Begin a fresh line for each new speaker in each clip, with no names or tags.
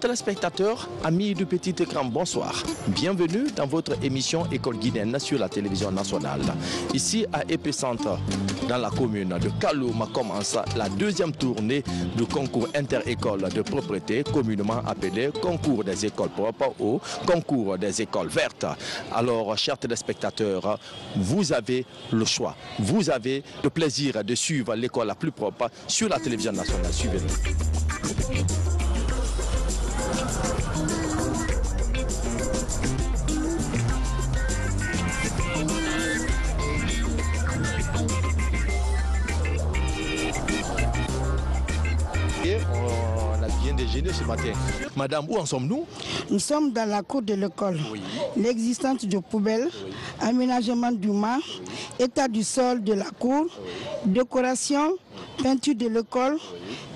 Téléspectateurs, amis du petit écran, bonsoir. Bienvenue dans votre émission École guinéenne sur la télévision nationale. Ici à Épicentre, dans la commune de Kaloum, commence la deuxième tournée du concours inter-école de propreté, communément appelé concours des écoles propres ou concours des écoles vertes. Alors, chers téléspectateurs, vous avez le choix. Vous avez le plaisir de suivre l'école la plus propre sur la télévision nationale. Suivez-nous. On a bien déjeuné ce matin. Madame, où en sommes-nous?
Nous sommes dans la cour de l'école. Oui. L'existence de poubelles, oui. Aménagement du mât, oui. État du sol de la cour, décoration, peinture de l'école,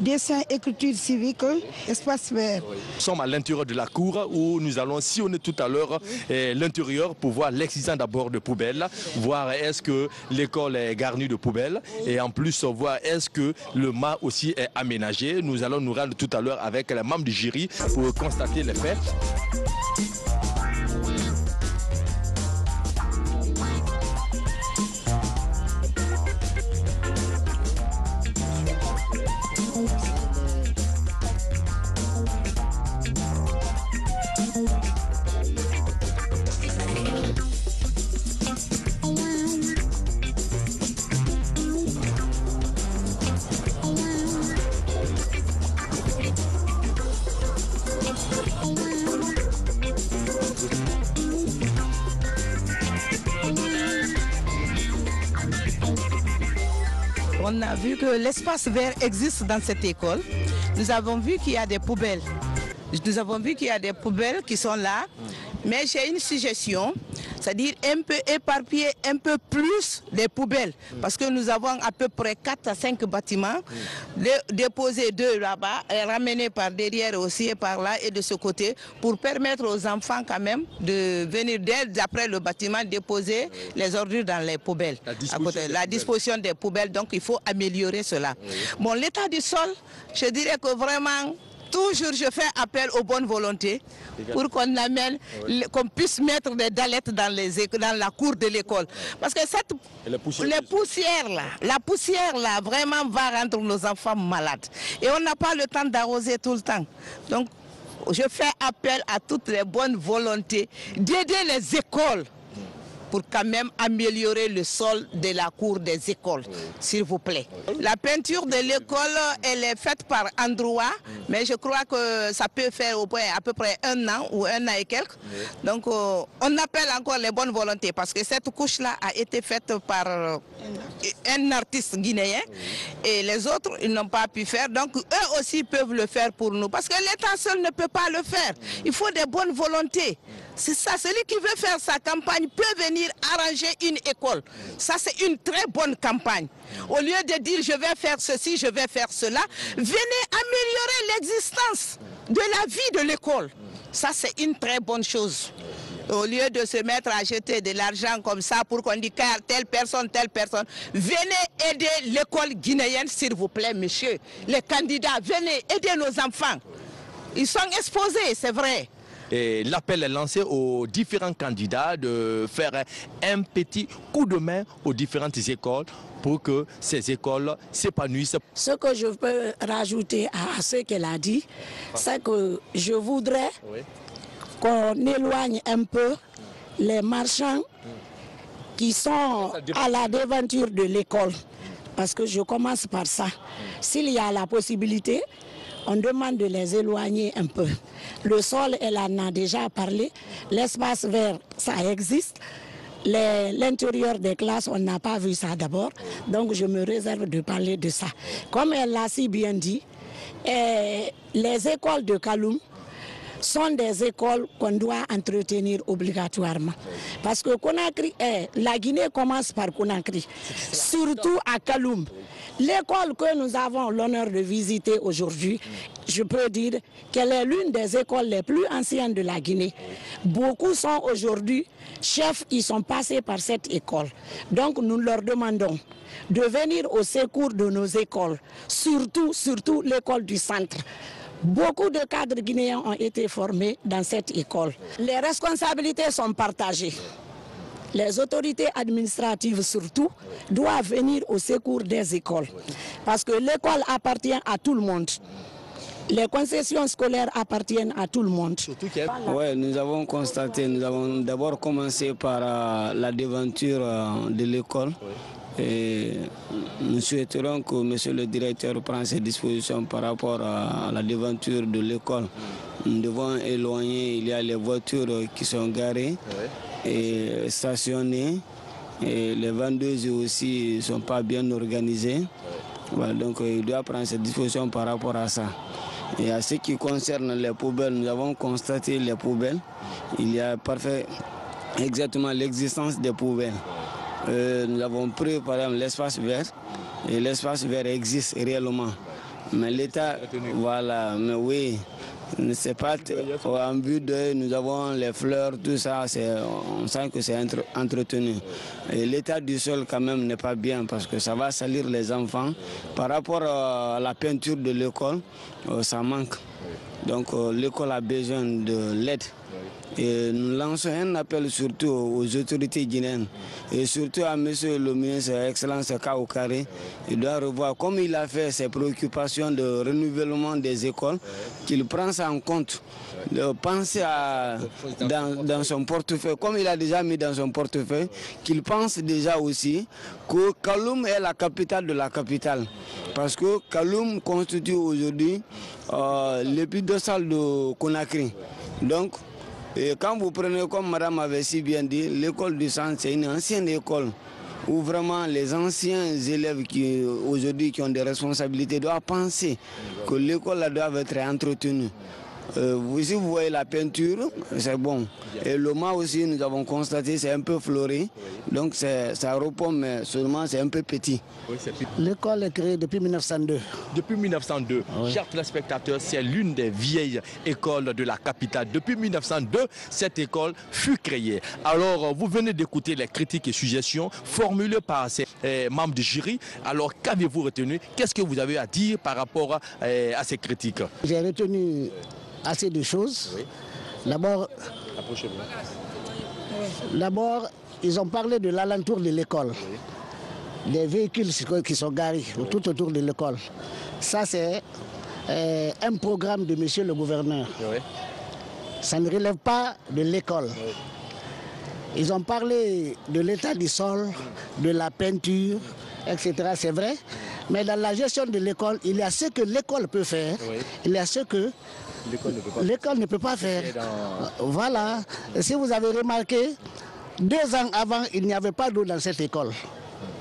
dessin, écriture civique, espace vert.
Nous sommes à l'intérieur de la cour où nous allons sillonner tout à l'heure l'intérieur pour voir l'existence d'abord de poubelles, voir est-ce que l'école est garnie de poubelles et en plus voir est-ce que le mât aussi est aménagé. Nous allons nous rendre tout à l'heure avec les membres du jury pour constater les faits.
On a vu que l'espace vert existe dans cette école. Nous avons vu qu'il y a des poubelles. Nous avons vu qu'il y a des poubelles qui sont là. Mais j'ai une suggestion, c'est-à-dire un peu éparpiller un peu plus les poubelles. Parce que nous avons à peu près 4 à 5 bâtiments. Déposer 2 là-bas et ramener par derrière aussi et par là et de ce côté pour permettre aux enfants quand même de venir dès après le bâtiment déposer les ordures dans les poubelles. La disposition des poubelles, donc il faut améliorer cela. Bon, l'état du sol, je dirais que vraiment... Toujours, je fais appel aux bonnes volontés pour qu'on amène, qu'on puisse mettre des dallettes dans la cour de l'école. Parce que la poussière là, vraiment va rendre nos enfants malades. Et on n'a pas le temps d'arroser tout le temps. Donc, je fais appel à toutes les bonnes volontés d'aider les écoles pour quand même améliorer le sol de la cour des écoles, s'il vous plaît. La peinture de l'école, elle est faite par endroit, mais je crois que ça peut faire au point à peu près 1 an ou 1 an et quelques. Donc on appelle encore les bonnes volontés parce que cette couche-là a été faite par un artiste guinéen et les autres, ils n'ont pas pu faire. Donc eux aussi peuvent le faire pour nous parce que l'État seul ne peut pas le faire. Il faut des bonnes volontés. C'est ça, celui qui veut faire sa campagne peut venir arranger une école. Ça, c'est une très bonne campagne. Au lieu de dire je vais faire ceci, je vais faire cela, venez améliorer l'existence de la vie de l'école. Ça, c'est une très bonne chose. Au lieu de se mettre à jeter de l'argent comme ça pour qu'on dise telle personne, venez aider l'école guinéenne, s'il vous plaît, monsieur. Les candidats, venez aider nos enfants. Ils sont exposés, c'est vrai.
Et l'appel est lancé aux différents candidats de faire un petit coup de main aux différentes écoles pour que ces écoles s'épanouissent.
Ce que je peux rajouter à ce qu'elle a dit, c'est que je voudrais qu'on éloigne un peu les marchands qui sont à la devanture de l'école. Parce que je commence par ça. S'il y a la possibilité, on demande de les éloigner un peu. Le sol, elle en a déjà parlé. L'espace vert, ça existe. L'intérieur des classes, on n'a pas vu ça d'abord. Donc je me réserve de parler de ça. Comme elle l'a si bien dit, les écoles de Kaloum sont des écoles qu'on doit entretenir obligatoirement. Parce que Conakry, la Guinée commence par Conakry, surtout à Kaloum. L'école que nous avons l'honneur de visiter aujourd'hui, je peux dire qu'elle est l'une des écoles les plus anciennes de la Guinée. Beaucoup sont aujourd'hui chefs, ils sont passés par cette école. Donc nous leur demandons de venir au secours de nos écoles, surtout l'école du centre, Beaucoup de cadres guinéens ont été formés dans cette école. Les responsabilités sont partagées. Les autorités administratives surtout doivent venir au secours des écoles. Parce que l'école appartient à tout le monde. Les concessions scolaires appartiennent à tout le monde.
Oui, nous avons constaté, nous avons d'abord commencé par la devanture de l'école. Et nous souhaiterons que monsieur le directeur prenne ses dispositions par rapport à la devanture de l'école. Nous devons éloigner, il y a les voitures qui sont garées et stationnées. Et les vendeuses aussi ne sont pas bien organisées. Voilà, donc il doit prendre ses dispositions par rapport à ça. Et à ce qui concerne les poubelles, nous avons constaté les poubelles. Il y a exactement l'existence des poubelles. Nous avons pris par exemple l'espace vert. Et l'espace vert existe réellement. Mais l'État, voilà, mais oui, c'est pas en but de, nous avons les fleurs, tout ça, on sent que c'est entretenu. Et l'état du sol quand même n'est pas bien parce que ça va salir les enfants. Par rapport à la peinture de l'école, ça manque. Donc l'école a besoin de l'aide. Et nous lançons un appel surtout aux autorités guinéennes et surtout à monsieur le ministre Excellence Kaoukari. Il doit revoir, comme il a fait ses préoccupations de renouvellement des écoles, qu'il prenne ça en compte, de penser dans son portefeuille, comme il a déjà mis dans son portefeuille, qu'il pense déjà aussi que Kaloum est la capitale de la capitale. Parce que Kaloum constitue aujourd'hui l'épidossale de Conakry. Donc, et quand vous prenez, comme madame avait si bien dit, l'école du centre, c'est une ancienne école où vraiment les anciens élèves qui aujourd'hui qui ont des responsabilités doivent penser que l'école doit être entretenue. Si vous voyez la peinture, c'est bon. Et le mât aussi, nous avons constaté, c'est un peu fleuri. Donc ça répond, mais seulement c'est un peu petit.
L'école est créée depuis 1902.
Depuis 1902,
oui.
Chers téléspectateurs, c'est l'une des vieilles écoles de la capitale. Depuis 1902, cette école fut créée. Alors, vous venez d'écouter les critiques et suggestions formulées par ces membres du jury. Alors, qu'avez-vous retenu? Qu'est-ce que vous avez à dire par rapport à ces critiques?
J'ai retenu assez de choses. Oui. D'abord, ils ont parlé de l'alentour de l'école. Oui. Des véhicules qui sont garés tout autour de l'école. Ça, c'est un programme de monsieur le gouverneur. Oui. Ça ne relève pas de l'école. Oui. Ils ont parlé de l'état du sol, de la peinture, etc. C'est vrai. Mais dans la gestion de l'école, il y a ce que l'école peut faire. Oui. Il y a ce que l'école ne peut pas faire. Voilà. Si vous avez remarqué, 2 ans avant, il n'y avait pas d'eau dans cette école.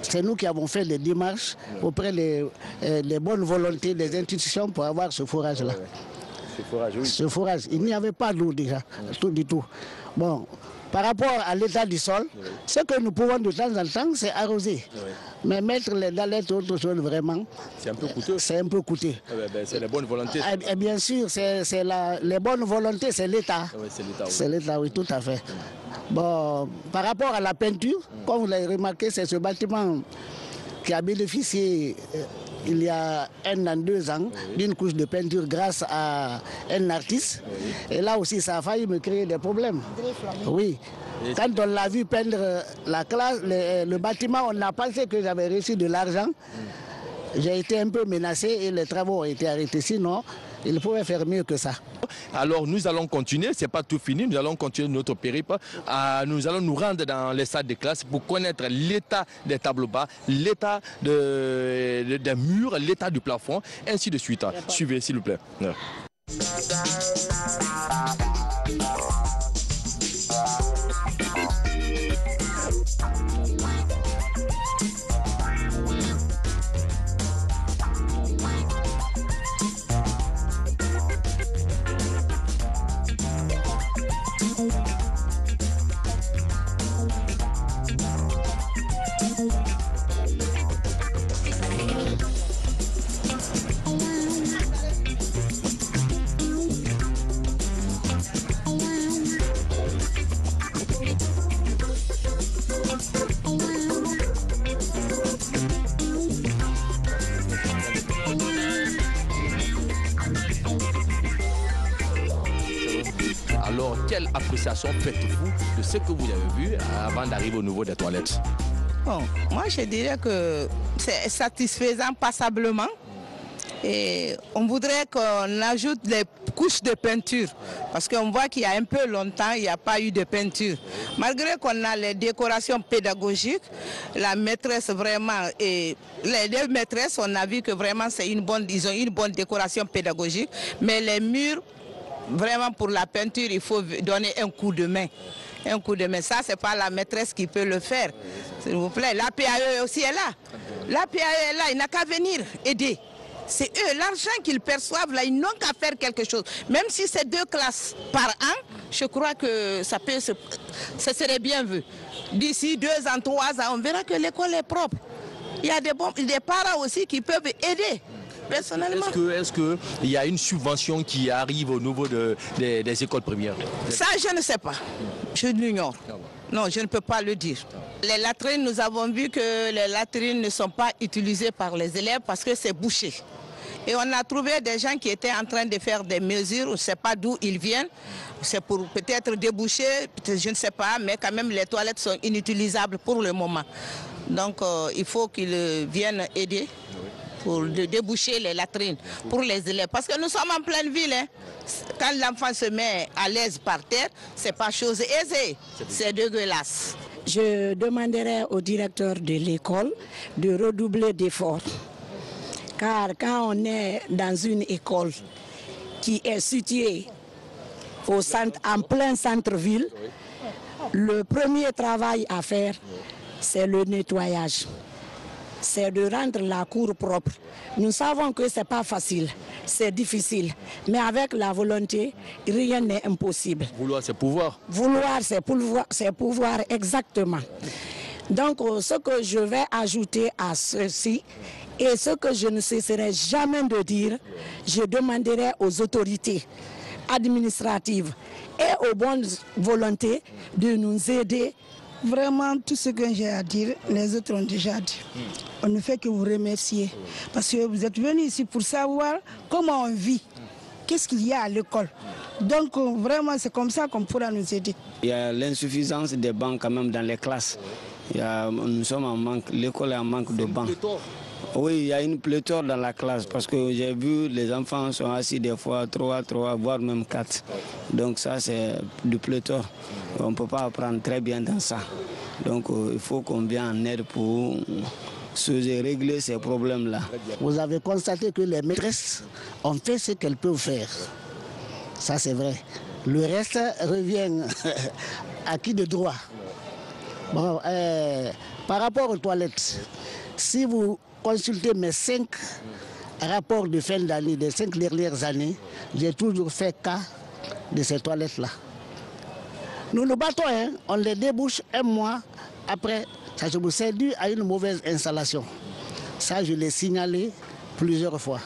C'est nous qui avons fait des démarches auprès des bonnes volontés des institutions pour avoir ce forage-là.
Ce forage, oui.
Ce forage, il n'y avait pas d'eau déjà, tout du tout. Bon, par rapport à l'état du sol, oui. Ce que nous pouvons de temps en temps, c'est arroser. Oui. Mais mettre les dallettes autre chose, vraiment,
c'est un peu coûteux.
C'est un peu coûteux.
C'est les bonnes volontés.
Et bien sûr, les bonnes volontés, c'est l'État.
Oui, c'est l'État. Oui.
C'est l'État, oui, tout à fait. Bon, par rapport à la peinture, comme vous l'avez remarqué, c'est ce bâtiment qui a bénéficié il y a 1 an, 2 ans, oui. D'une couche de peinture grâce à un artiste. Oui. Et là aussi, ça a failli me créer des problèmes. Oui. Quand on l'a vu peindre la classe, le bâtiment, on a pensé que j'avais reçu de l'argent. J'ai été un peu menacé et les travaux ont été arrêtés. Sinon, il pouvait faire mieux que ça.
Alors nous allons continuer, ce n'est pas tout fini, nous allons continuer notre périple. Nous allons nous rendre dans les salles de classe pour connaître l'état des tableaux bas, l'état des murs, l'état du plafond, ainsi de suite. Suivez s'il vous plaît. Alors, quelle appréciation faites-vous de ce que vous avez vu avant d'arriver au niveau des toilettes?
Bon, moi je dirais que c'est satisfaisant passablement. Et on voudrait qu'on ajoute des couches de peinture parce qu'on voit qu'il y a un peu longtemps, il n'y a pas eu de peinture. Malgré qu'on a les décorations pédagogiques, la maîtresse vraiment, et les deux maîtresses, on a vu que vraiment ils ont une bonne décoration pédagogique, mais les murs, vraiment pour la peinture, il faut donner un coup de main. Un coup de main, ça c'est pas la maîtresse qui peut le faire. S'il vous plaît, la PAE aussi est là. La PAE est là, il n'a qu'à venir aider. C'est eux, l'argent qu'ils perçoivent là, ils n'ont qu'à faire quelque chose. Même si c'est 2 classes par an, je crois que ça serait bien vu. D'ici 2 ans, 3 ans, on verra que l'école est propre. Il y a des parents aussi qui peuvent aider. Personnellement.
Est-ce qu'il y a une subvention qui arrive au niveau des écoles primaires?
Ça, je ne sais pas. Je l'ignore. Non, je ne peux pas le dire. Les latrines, nous avons vu que les latrines ne sont pas utilisées par les élèves parce que c'est bouché. Et on a trouvé des gens qui étaient en train de faire des mesures, on ne sait pas d'où ils viennent. C'est pour peut-être déboucher, je ne sais pas, mais quand même les toilettes sont inutilisables pour le moment. Donc il faut qu'ils viennent aider pour déboucher les latrines pour les élèves. Parce que nous sommes en pleine ville. Hein. Quand l'enfant se met à l'aise par terre, ce n'est pas chose aisée. C'est dégueulasse.
Je demanderai au directeur de l'école de redoubler d'efforts. Car quand on est dans une école qui est située en plein centre-ville, le premier travail à faire, c'est le nettoyage. C'est de rendre la cour propre. Nous savons que ce n'est pas facile, c'est difficile. Mais avec la volonté, rien n'est impossible.
Vouloir, c'est pouvoir.
Vouloir, c'est pouvoir, exactement. Donc, ce que je vais ajouter à ceci, et ce que je ne cesserai jamais de dire, je demanderai aux autorités administratives et aux bonnes volontés de nous aider.
Vraiment, tout ce que j'ai à dire, les autres ont déjà dit. On ne fait que vous remercier. Parce que vous êtes venus ici pour savoir comment on vit. Qu'est-ce qu'il y a à l'école. Donc, vraiment, c'est comme ça qu'on pourra nous aider.
Il y a l'insuffisance des bancs quand même dans les classes. Nous sommes en manque, l'école est en manque de bancs. Oui, il y a une pléthore dans la classe parce que j'ai vu les enfants sont assis des fois 3, voire même 4. Donc ça, c'est du pléthore. On ne peut pas apprendre très bien dans ça. Donc il faut qu'on vienne en aide pour régler ces problèmes-là.
Vous avez constaté que les maîtresses ont fait ce qu'elles peuvent faire. Ça, c'est vrai. Le reste revient à qui de droit. Bon, par rapport aux toilettes, si vous consultez mes 5 rapports de fin d'année, des 5 dernières années, j'ai toujours fait cas de ces toilettes-là. Nous nous battons, hein, on les débouche 1 mois après. Ça c'est dû à une mauvaise installation. Ça, je l'ai signalé plusieurs fois.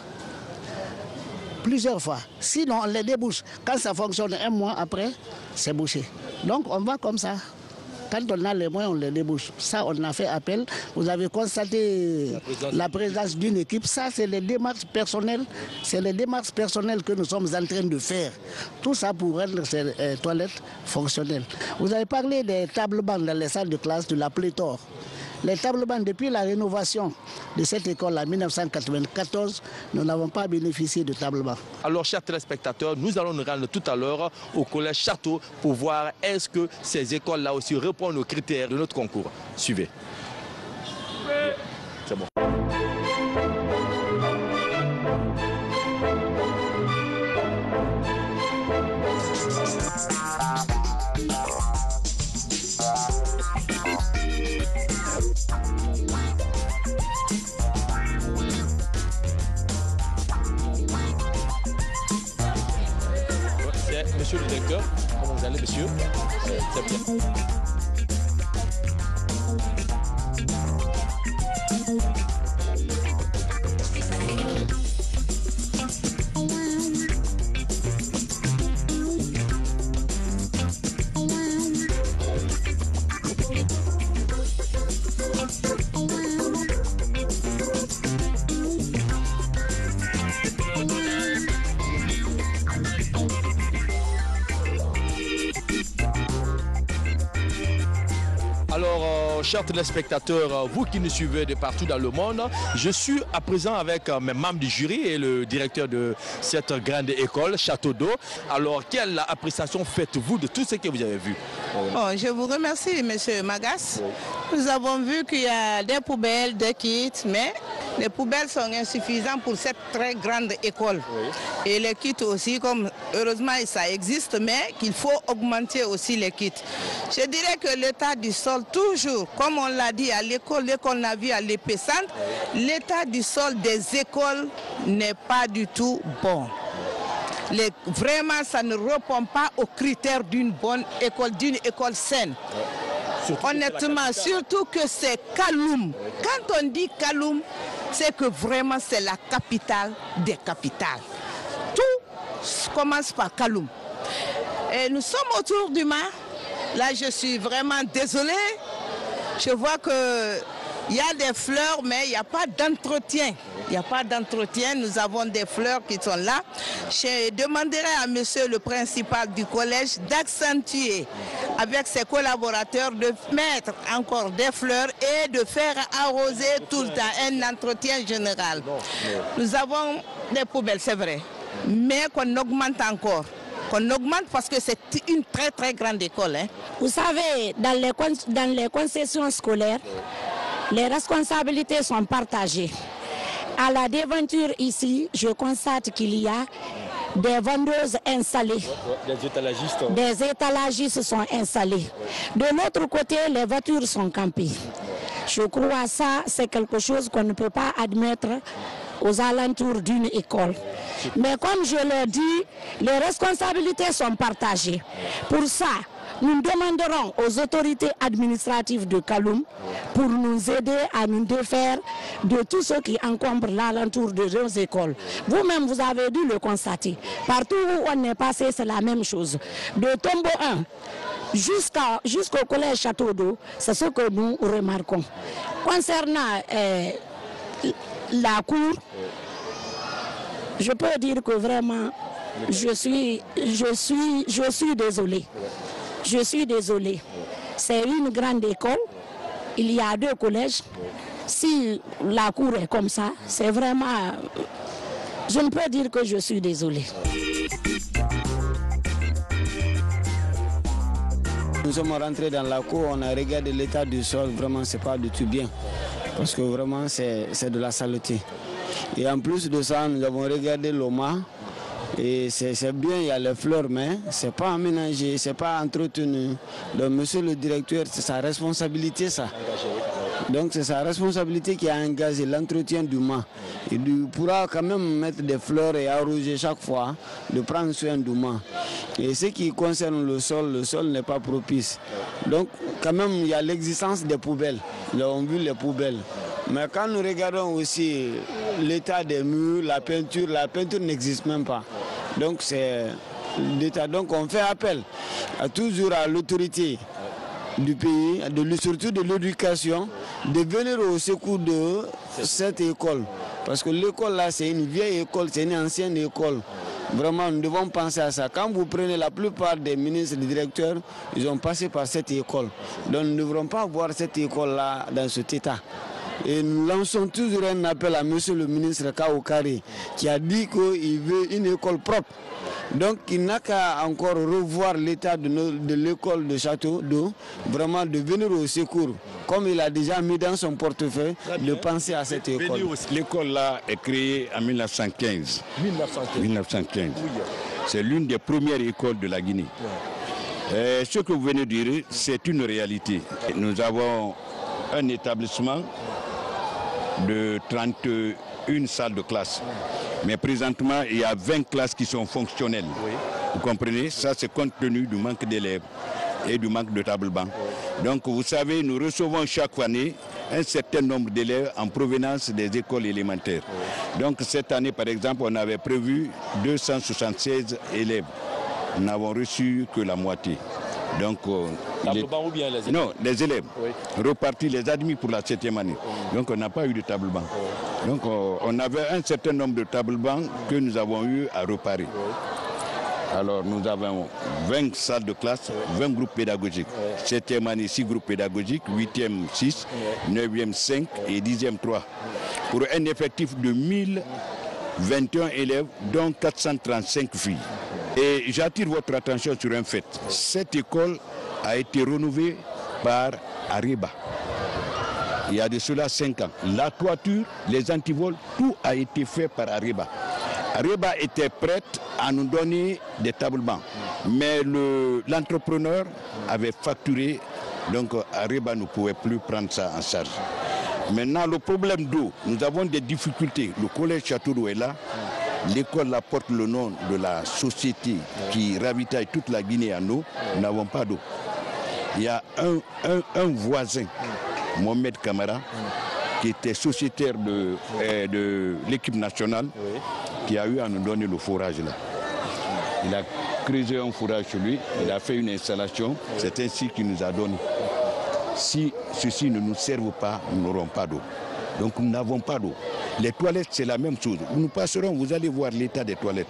Plusieurs fois. Sinon, on les débouche. Quand ça fonctionne 1 mois après, c'est bouché. Donc, on va comme ça. Quand on a les moyens, on les débouche. Ça, on a fait appel. Vous avez constaté la présence d'une équipe. Ça, c'est les démarches personnelles. C'est les démarches personnelles que nous sommes en train de faire. Tout ça pour rendre ces toilettes fonctionnelles. Vous avez parlé des tables bancs dans les salles de classe, de la pléthore. Les tables bancs, depuis la rénovation de cette école en 1994, nous n'avons pas bénéficié de tables bancs.
Alors, chers téléspectateurs, nous allons nous rendre tout à l'heure au collège Château pour voir est-ce que ces écoles-là aussi répondent aux critères de notre concours. Suivez. C'est bon. Monsieur le directeur, comment vous allez, monsieur? C'est bien. Alors, chers téléspectateurs, vous qui nous suivez de partout dans le monde, je suis à présent avec mes membres du jury et le directeur de cette grande école, Château d'Eau. Alors, quelle appréciation faites-vous de tout ce que vous avez vu?
Bon, je vous remercie, M. Magas. Nous avons vu qu'il y a des poubelles, des kits, mais les poubelles sont insuffisantes pour cette très grande école. Et les kits aussi, comme heureusement ça existe, mais qu'il faut augmenter aussi les kits. Je dirais que l'état du sol, toujours, comme on l'a dit à l'école, l'école n'a vu à l'épée centre, l'état du sol des écoles n'est pas du tout bon. Vraiment, ça ne répond pas aux critères d'une bonne école, d'une école saine. Honnêtement, surtout que c'est Kaloum. Quand on dit Kaloum, c'est que vraiment c'est la capitale des capitales. Tout commence par Kaloum. Et nous sommes autour du mar. Là, je suis vraiment désolée. Je vois qu'il y a des fleurs, mais il n'y a pas d'entretien. Il n'y a pas d'entretien. Nous avons des fleurs qui sont là. Je demanderai à monsieur le principal du collège d'accentuer avec ses collaborateurs de mettre encore des fleurs et de faire arroser tout le temps un entretien général. Nous avons des poubelles, c'est vrai, mais qu'on augmente encore. Qu'on augmente parce que c'est une très très grande école. Hein.
Vous savez, dans les concessions scolaires, les responsabilités sont partagées. À la devanture ici, je constate qu'il y a des vendeuses installées.
Des étalagistes.
Des étalagistes sont installés. De l'autre côté, les voitures sont campées. Je crois que ça, c'est quelque chose qu'on ne peut pas admettre aux alentours d'une école. Mais comme je l'ai dit, les responsabilités sont partagées. Pour ça, nous demanderons aux autorités administratives de Kaloum pour nous aider à nous défaire de tout ce qui encombre l'alentour de nos écoles. Vous-même, vous avez dû le constater. Partout où on est passé, c'est la même chose. De Tombeau 1 jusqu'au collège Château d'Eau, c'est ce que nous remarquons. Concernant la cour, je peux dire que vraiment, je suis désolée. Je suis désolée. C'est une grande école. Il y a 2 collèges. Si la cour est comme ça, c'est vraiment... Je ne peux dire que je suis désolée.
Nous sommes rentrés dans la cour, on a regardé l'état du sol. Vraiment, c'est pas du tout bien. Parce que vraiment, c'est de la saleté. Et en plus de ça, nous avons regardé l'OMA. Et c'est bien, il y a les fleurs, mais ce n'est pas aménagé, ce n'est pas entretenu. Donc, monsieur le directeur, c'est sa responsabilité, ça. Donc, c'est sa responsabilité qui a engagé l'entretien du mât. Il pourra quand même mettre des fleurs et arroser chaque fois, de prendre soin du mât. Et ce qui concerne le sol n'est pas propice. Donc, quand même, il y a l'existence des poubelles. Nous avons vu les poubelles. Mais quand nous regardons aussi l'état des murs, la peinture n'existe même pas. Donc c'est l'état. Donc on fait appel toujours à l'autorité du pays, surtout de l'éducation, de venir au secours de cette école. Parce que l'école là, c'est une vieille école, c'est une ancienne école. Vraiment, nous devons penser à ça. Quand vous prenez la plupart des ministres, des directeurs, ils ont passé par cette école. Donc nous ne devrons pas voir cette école-là dans cet état. Et nous lançons toujours un appel à monsieur le ministre Kaokari qui a dit qu'il veut une école propre. Donc il n'a qu'à encore revoir l'état de l'école de Château d'Eau, vraiment de venir au secours. Comme il a déjà mis dans son portefeuille, de penser à cette école.
L'école là est créée en 1915. 1915. C'est l'une des premières écoles de la Guinée. Ce que vous venez de dire, c'est une réalité. Nous avons un établissement de 31 salles de classe. Mais présentement, il y a 20 classes qui sont fonctionnelles. Oui. Vous comprenez? Ça, c'est compte tenu du manque d'élèves et du manque de table-banc. Oui. Donc, vous savez, nous recevons chaque année un certain nombre d'élèves en provenance des écoles élémentaires. Oui. Donc, cette année, par exemple, on avait prévu 276 élèves. Nous n'avons reçu que la moitié. Donc,
table-banc ou bien les élèves?
Non, les élèves. Oui. Repartis, les admis pour la 7e année. Oui. Donc, on n'a pas eu de table-banc. Oui. Donc, on avait un certain nombre de table-bancs que nous avons eu à reparer. Oui. Alors nous avons 20 salles de classe, 20 groupes pédagogiques. 7e année, 6 groupes pédagogiques, 8e 6, 9e 5 et 10e 3. Pour un effectif de 1021 élèves, dont 435 filles. Et j'attire votre attention sur un fait. Cette école a été rénovée par Areba. Il y a de cela 5 ans. La toiture, les antivols, tout a été fait par Areba. Areba était prête à nous donner des tables-bancs. Mais l'entrepreneur avait facturé, donc Areba ne pouvait plus prendre ça en charge. Maintenant, le problème d'eau, nous avons des difficultés. Le collège Château d'eau est là. L'école porte le nom de la société qui ravitaille toute la Guinée en eau. Nous n'avons pas d'eau. Il y a un voisin, Mohamed Kamara, qui était sociétaire de l'équipe nationale, qui a eu à nous donner le forage là. Il a creusé un forage chez lui, il a fait une installation, c'est ainsi qu'il nous a donné. Si ceci ne nous serve pas, nous n'aurons pas d'eau. Donc nous n'avons pas d'eau. Les toilettes, c'est la même chose. Nous passerons, vous allez voir l'état des toilettes.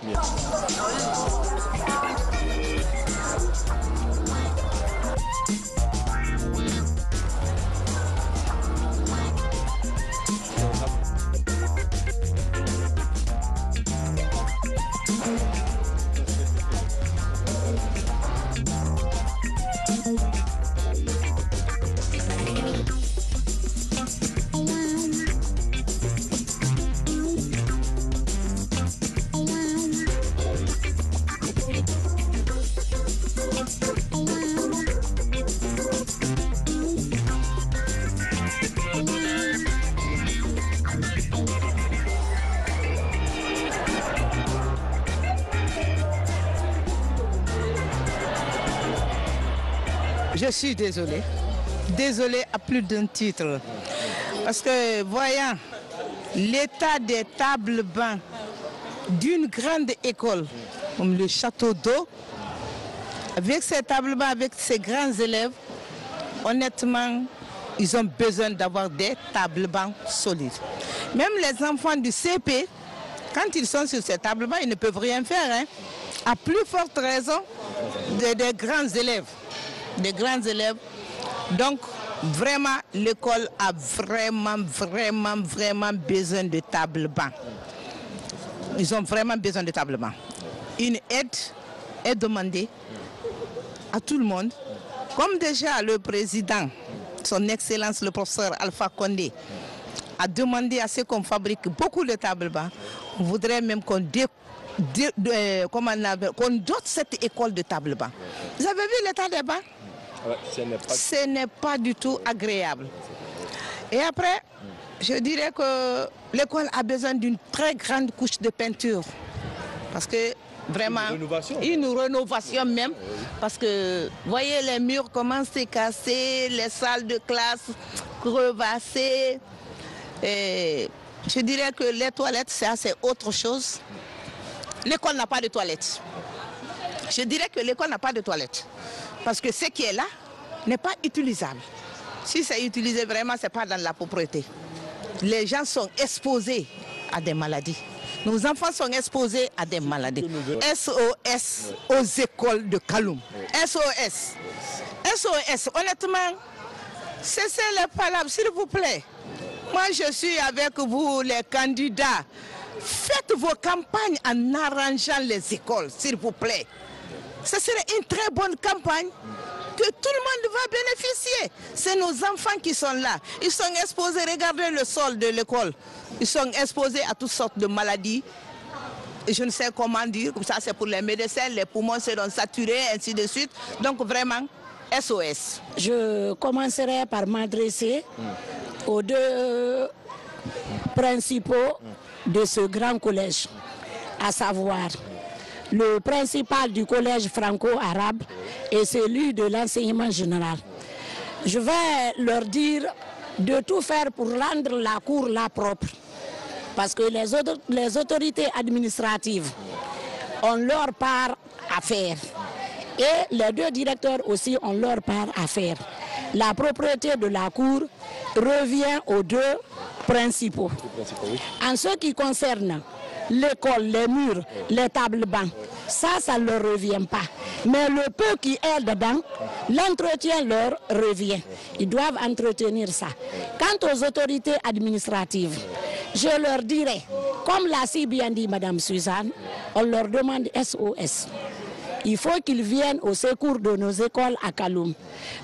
Je suis désolée à plus d'un titre. Parce que voyant l'état des tables-bancs d'une grande école comme le Château d'eau, avec ces tables-bancs, avec ces grands élèves, honnêtement, ils ont besoin d'avoir des tables-bancs solides. Même les enfants du CP, quand ils sont sur ces tables-bancs, ils ne peuvent rien faire. Hein. À plus forte raison des grands élèves. Des grands élèves. Donc, vraiment, l'école a vraiment besoin de tables-bancs. Ils ont vraiment besoin de tables-bancs. Une aide est demandée à tout le monde. Comme déjà le président, son Excellence le professeur Alpha Condé, a demandé à ce qu'on fabrique beaucoup de tables-bancs, on voudrait même qu'on dote cette école de tables-bancs. Vous avez vu l'état des bancs? Ce n'est pas du tout agréable. Et après, je dirais que l'école a besoin d'une très grande couche de peinture. Parce que vraiment, une rénovation même. Parce que, voyez, les murs commencent à se casser, les salles de classe crevassées. Et je dirais que les toilettes, c'est autre chose. L'école n'a pas de toilettes. Je dirais que l'école n'a pas de toilettes. Parce que ce qui est là n'est pas utilisable. Si c'est utilisé vraiment, ce n'est pas dans la propriété. Les gens sont exposés à des maladies. Nos enfants sont exposés à des maladies. SOS aux écoles de Kaloum. SOS. SOS, honnêtement, cessez les palabres, s'il vous plaît. Moi, je suis avec vous, les candidats. Faites vos campagnes en arrangeant les écoles, s'il vous plaît. Ce serait une très bonne campagne que tout le monde va bénéficier. C'est nos enfants qui sont là. Ils sont exposés, regardez le sol de l'école. Ils sont exposés à toutes sortes de maladies. Et je ne sais comment dire, ça c'est pour les médecins, les poumons seront saturés, ainsi de suite. Donc vraiment, SOS.
Je commencerai par m'adresser aux deux principaux de ce grand collège, à savoir le principal du collège franco-arabe et celui de l'enseignement général. Je vais leur dire de tout faire pour rendre la cour là propre. Parce que les autorités administratives ont leur part à faire. Et les deux directeurs aussi ont leur part à faire. La propriété de la cour revient aux deux principaux. En ce qui concerne l'école, les murs, les tables-bancs, ça ne leur revient pas. Mais le peu qui est dedans, l'entretien leur revient. Ils doivent entretenir ça. Quant aux autorités administratives, je leur dirais, comme l'a si bien dit Mme Suzanne, on leur demande SOS. Il faut qu'ils viennent au secours de nos écoles à Kaloum.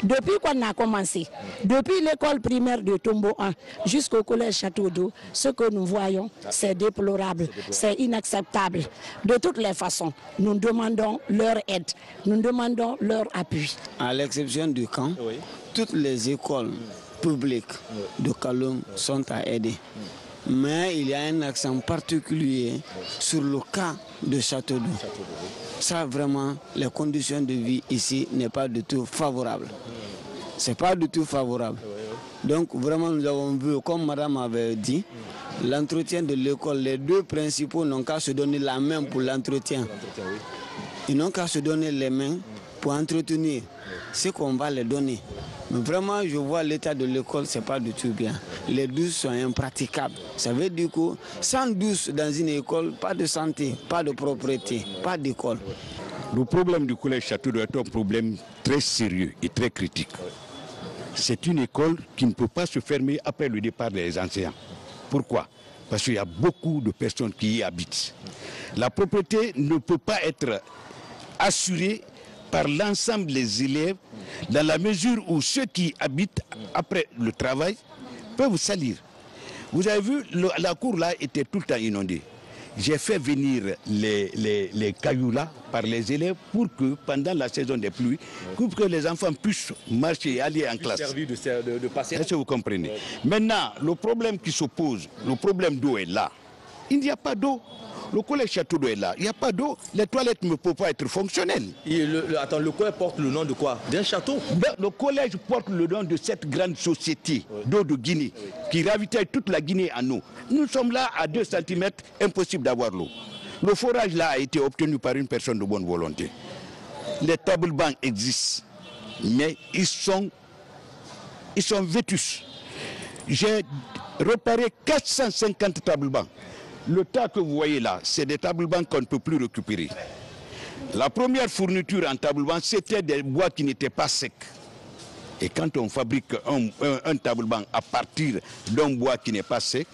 Depuis qu'on a commencé, depuis l'école primaire de Tombo 1 jusqu'au collège Château d'Eau, ce que nous voyons, c'est déplorable, c'est inacceptable. De toutes les façons, nous demandons leur aide, nous demandons leur appui.
À l'exception du camp, toutes les écoles publiques de Kaloum sont à aider. Mais il y a un accent particulier sur le cas de Château d'Eau. Ça, vraiment, les conditions de vie ici n'est pas du tout favorable. C'est pas du tout favorable. Donc, vraiment, nous avons vu, comme madame avait dit, l'entretien de l'école, les deux principaux n'ont qu'à se donner la main pour l'entretien. Ils n'ont qu'à se donner les mains pour entretenir ce qu'on va les donner. Mais vraiment, je vois l'état de l'école, ce n'est pas du tout bien. Les douches sont impraticables. Ça veut dire que sans douche dans une école, pas de santé, pas de propriété, pas d'école.
Le problème du collège Château d'Eau est un problème très sérieux et très critique. C'est une école qui ne peut pas se fermer après le départ des enseignants. Pourquoi? Parce qu'il y a beaucoup de personnes qui y habitent. La propriété ne peut pas être assurée par l'ensemble des élèves dans la mesure où ceux qui habitent après le travail peuvent salir. Vous avez vu, la cour là était tout le temps inondée. J'ai fait venir les cailloux là par les élèves pour que pendant la saison des pluies, pour que les enfants puissent marcher et aller en classe.
De passer.
Est-ce que vous comprenez? Maintenant, le problème qui se pose, le problème d'eau est là. Il n'y a pas d'eau. Le collège Château d'Eau est là. Il n'y a pas d'eau. Les toilettes ne peuvent pas être fonctionnelles.
Attends, le collège porte le nom de quoi? D'un château?
Le collège porte le nom de cette grande société d'eau de Guinée qui ravitaille toute la Guinée en eau. Nous sommes là à 2 cm, impossible d'avoir l'eau. Le forage là a été obtenu par une personne de bonne volonté. Les table bancs existent, mais ils sont vétus. J'ai repéré 450 table bancs. Le tas que vous voyez là, c'est des table bancs qu'on ne peut plus récupérer. La première fourniture en table banc, c'était des bois qui n'étaient pas secs. Et quand on fabrique un table banc à partir d'un bois qui n'est pas sec,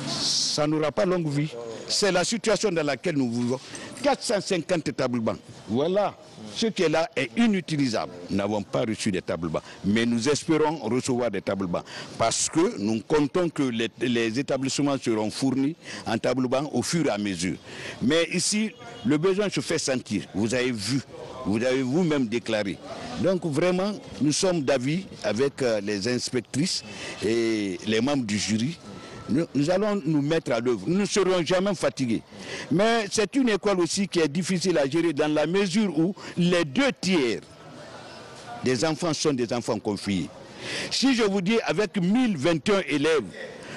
ça n'aura pas longue vie. C'est la situation dans laquelle nous vivons. 450 table bancs. Voilà. Ce qui est là est inutilisable. Nous n'avons pas reçu des table bancs. Mais nous espérons recevoir des table bancs. Parce que nous comptons que les établissements seront fournis en table banc au fur et à mesure. Mais ici, le besoin se fait sentir. Vous avez vu. Vous avez vous-même déclaré. Donc vraiment, nous sommes d'avis avec les inspectrices et les membres du jury. Nous allons nous mettre à l'œuvre. Nous ne serons jamais fatigués. Mais c'est une école aussi qui est difficile à gérer dans la mesure où les 2/3 des enfants sont des enfants confiés. Si je vous dis avec 1021 élèves,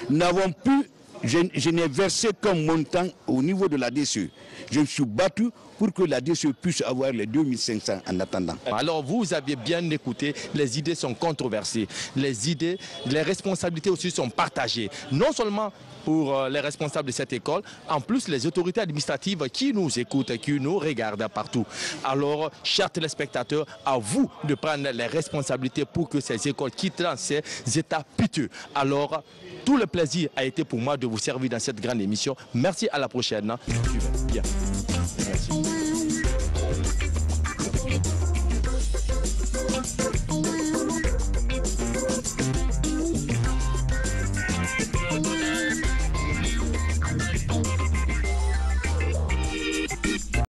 nous n'avons pu, je n'ai versé qu'un montant au niveau de la DCE. Je me suis battu pour que la DCE puisse avoir les 2500 en attendant.
Alors vous avez bien écouté, les idées sont controversées, les idées, les responsabilités aussi sont partagées. Non seulement pour les responsables de cette école, en plus les autorités administratives qui nous écoutent, qui nous regardent partout. Alors, chers téléspectateurs, à vous de prendre les responsabilités pour que ces écoles quittent ces états piteux. Alors, tout le plaisir a été pour moi de vous servir dans cette grande émission. Merci, à la prochaine. Bien. Merci.